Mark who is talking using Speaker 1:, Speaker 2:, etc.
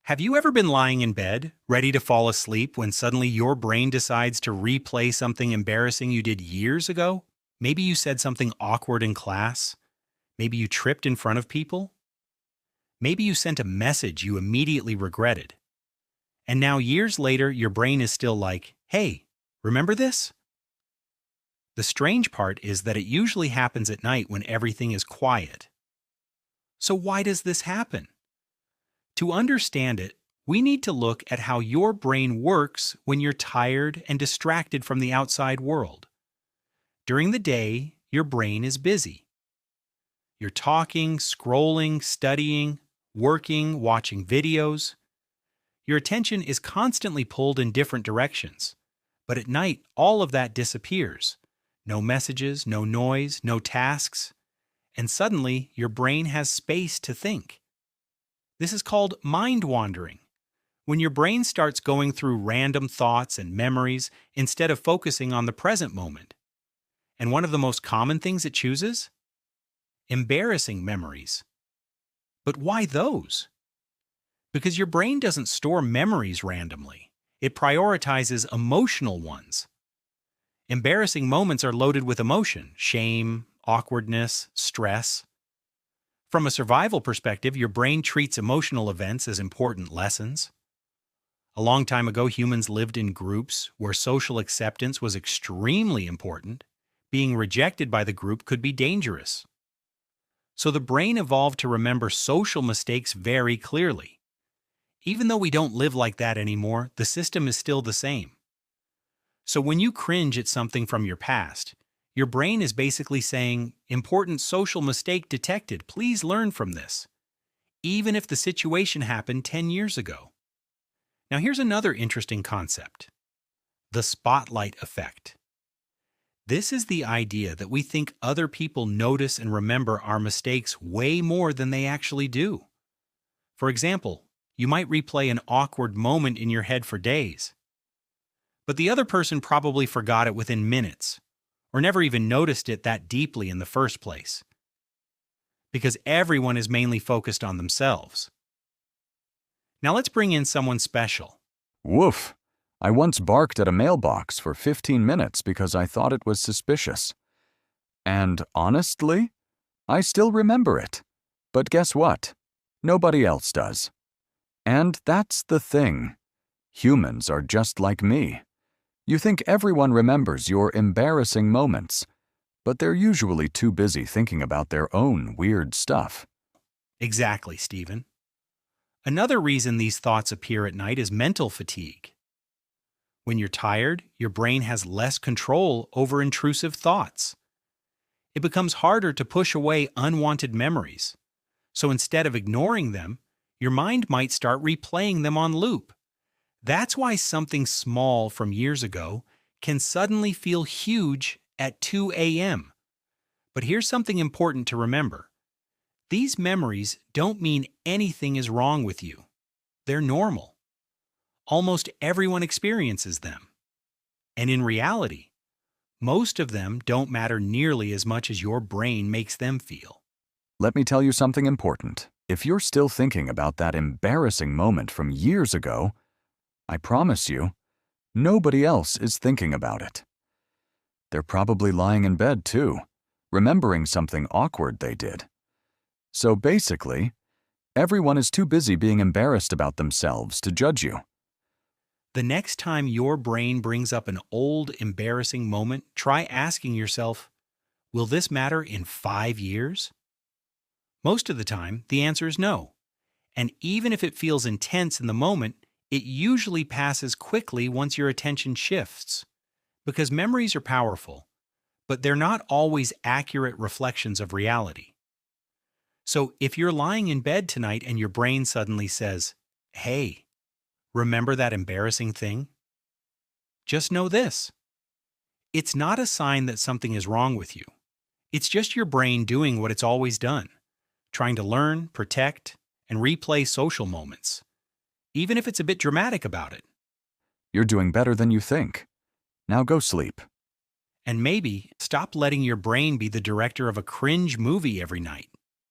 Speaker 1: Have you ever been lying in bed, ready to fall asleep, when suddenly your brain decides to replay something embarrassing you did years ago? Maybe you said something awkward in class. Maybe you tripped in front of people. Maybe you sent a message you immediately regretted. And now, years later, your brain is still like, hey, remember this? The strange part is that it usually happens at night when everything is quiet. So, why does this happen? To understand it, we need to look at how your brain works when you're tired and distracted from the outside world. During the day, your brain is busy. You're talking, scrolling, studying, working, watching videos. Your attention is constantly pulled in different directions. But at night, all of that disappears. No messages, no noise, no tasks. And suddenly, your brain has space to think. This is called mind wandering, when your brain starts going through random thoughts and memories instead of focusing on the present moment. And one of the most common things it chooses? Embarrassing memories. But why those? Because your brain doesn't store memories randomly. It prioritizes emotional ones. Embarrassing moments are loaded with emotion, shame, awkwardness, stress. From a survival perspective, your brain treats emotional events as important lessons. A long time ago, humans lived in groups where social acceptance was extremely important. Being rejected by the group could be dangerous. So the brain evolved to remember social mistakes very clearly. Even though we don't live like that anymore, the system is still the same. So when you cringe at something from your past, your brain is basically saying, important social mistake detected, please learn from this, even if the situation happened 10 years ago. Now here's another interesting concept: the spotlight effect. This is the idea that we think other people notice and remember our mistakes way more than they actually do. For example, you might replay an awkward moment in your head for days, but the other person probably forgot it within minutes, or never even noticed it that deeply in the first place, because everyone is mainly focused on themselves. Now let's bring in someone special.
Speaker 2: Woof! I once barked at a mailbox for 15 minutes because I thought it was suspicious. And honestly, I still remember it. But guess what? Nobody else does. And that's the thing. Humans are just like me. You think everyone remembers your embarrassing moments, but they're usually too busy thinking about their own weird stuff.
Speaker 1: Exactly, Stephen. Another reason these thoughts appear at night is mental fatigue. When you're tired, your brain has less control over intrusive thoughts. It becomes harder to push away unwanted memories. So instead of ignoring them, your mind might start replaying them on loop. That's why something small from years ago can suddenly feel huge at 2 a.m. But here's something important to remember. These memories don't mean anything is wrong with you. They're normal. Almost everyone experiences them. And in reality, most of them don't matter nearly as much as your brain makes them feel.
Speaker 2: Let me tell you something important. If you're still thinking about that embarrassing moment from years ago, I promise you, nobody else is thinking about it. They're probably lying in bed too, remembering something awkward they did. So basically, everyone is too busy being embarrassed about themselves to judge you.
Speaker 1: The next time your brain brings up an old, embarrassing moment, try asking yourself, will this matter in 5 years? Most of the time, the answer is no. And even if it feels intense in the moment, it usually passes quickly once your attention shifts. Because memories are powerful, but they're not always accurate reflections of reality. So if you're lying in bed tonight and your brain suddenly says, hey, remember that embarrassing thing? Just know this: it's not a sign that something is wrong with you. It's just your brain doing what it's always done, trying to learn, protect, and replay social moments, even if it's a bit dramatic about it.
Speaker 2: You're doing better than you think. Now go sleep.
Speaker 1: And maybe stop letting your brain be the director of a cringe movie every night.